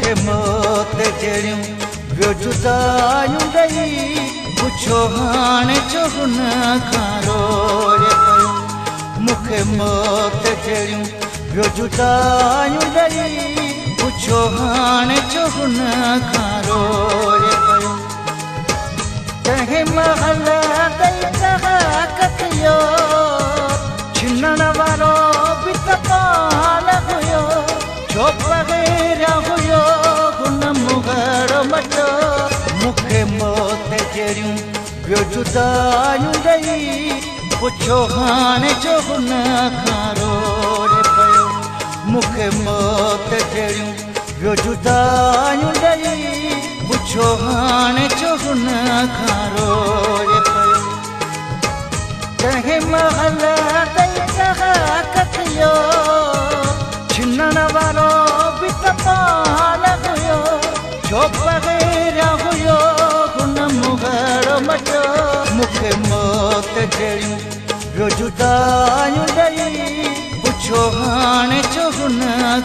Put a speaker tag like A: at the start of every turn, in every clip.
A: मूंखे मौत जहिड़ियूं ॿियो जुदायूं ॾेई पुछो हाणे छो हुन खां रोए पियो मूंखे मौत जहिड़ियूं ॿियो जुदायूं ॾेई पुछो हाणे छो हुन खां रोए पियो तंहिं महल ॾेई डहाक थियो छिनण वारो बि त पाण हुयो छो बग़ैर हुयो हुन मुगड़ मटो मूंखे मौत जहिड़ियूं ॿियो जुदायूं ॾेई पुछो हाणे छो हुन खां रोए पियो मूंखे मौत जहिड़ियूं ॿियो जुदायूं ॾेई पुछो हाणे छो हुन खां रोए पियो तंहिं महल ॾेई डहाक थियो छिनण वारो बि त पाण हुयो छो बग़ैर हुयो हुन मुगड़ मटो मूंखे मौत जहिड़ियूं ॿियो जुदायूं ॾेई पुछो हाणे छो हुन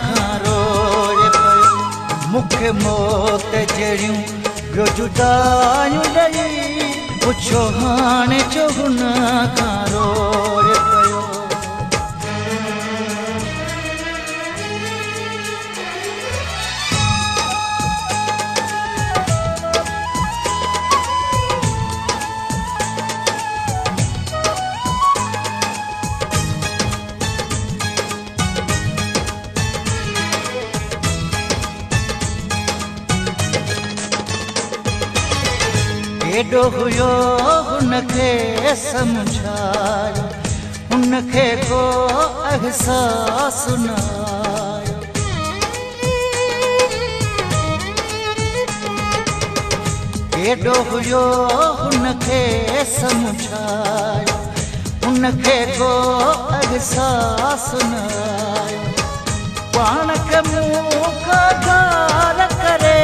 A: खां रोए पियो मूंखे मौत जहिड़ियूं ॿियो जुदायूं ॾेई पुछो हाणे छो हुन खां रोए पियो केॾो हुयो हुनखे सम्झायो हुनखे को अहसास न आयो केॾो हुयो हुनखे सम्झायो हुनखे को अहसास न आयो पाण खे मूं खां गार करे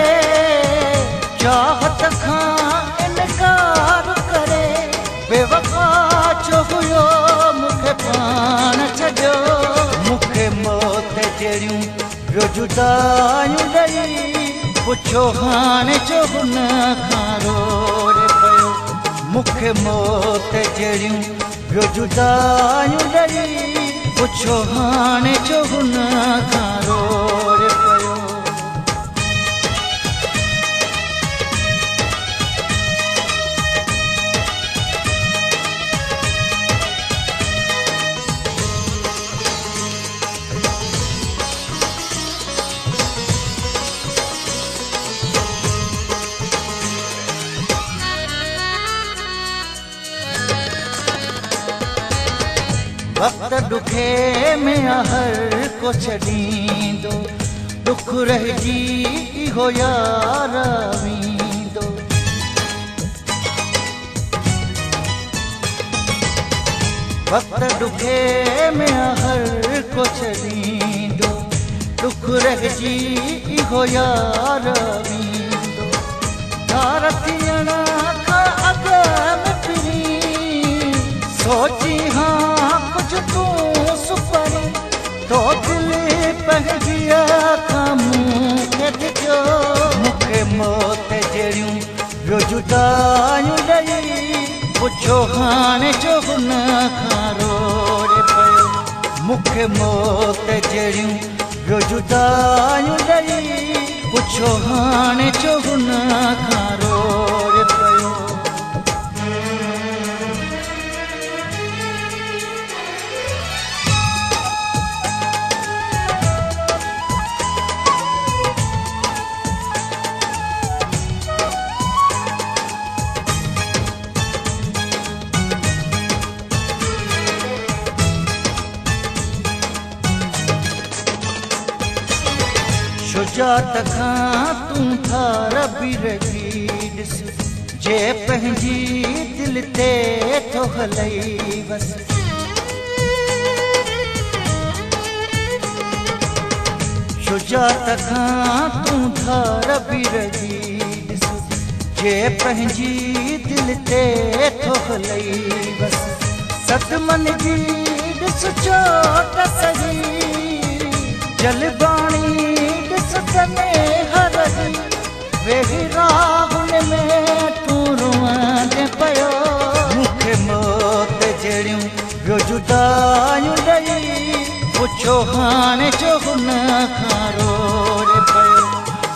A: चाहत खां इनकार करे बेवफा छो हुयो मूंखे पाण छॾियो मूंखे मौत जहिड़ियूं ॿियो जुदायूं ॾेई पुछो हाणे छो हुन खां रोए पियो मूंखे मौत जहिड़ियूं ॿियो जुदायूं ॾेई पुछो हाणे छो हुन खां रोए पियो वक्त दुखे में हर को छॾींदो दुख रहिजी इहो यार वींदो वक्त दुखे में हर को छॾींदो दुख रहिजी इहो यार वींदो धार थियण खां अॻ में फिरी सोची हाँ कुछ तूं सुपरी तो दिल पंहिंजी खां मूंखे ॾिठो मूंखे मौत जहिड़ियूं ॿियो जुदायूं ॾेई पुछो हाणे छो हुन खां रोए पियो मूंखे मौत जहिड़ियूं ॿियो जुदायूं ॾेई पुछो हाणे छो हुन खां रोए पियो शुजात खां तूं थार बि रही ॾिस जे पंहिंजी दिल ते थो हलई बस शुजात खां तूं थार बि रही ॾिस जे पंहिंजी दिल ते थो हलई बस सदमन जी ॾिस चोट सही जलबाणी ॾिस तने हर वेही राहुल में तूं रुअंदे पियो मूंखे मौत जहिड़ियूं ॿियो जुदायूं ॾेई पुछो हाणे जो हुन खां रोड़े पियो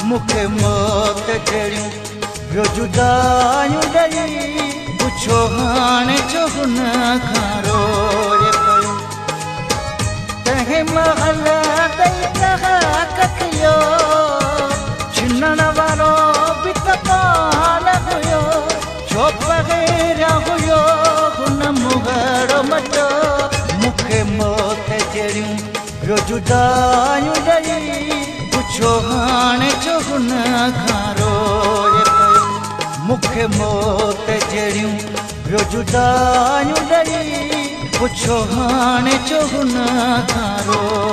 A: मूंखे मौत जहिड़ियूं ॿियो जुदायूं ॾेई पुछो हाणे जो हुन खां रोड़े पियो तंहिं महल ॾेई डहाक थियो छिनण वारो बि त पाण हुयो छो पहिरियां हुयो हुन मुहरो मटो मूंखे मौत जहिड़ियूं ॿियो जुदायूं ॾेई पुछो हाणे जो हुन खां रोड़े पियो मूंखे मौत जहिड़ियूं ॿियो जुदायूं ॾेई पुछो हाणे जो हुन खां रोड़े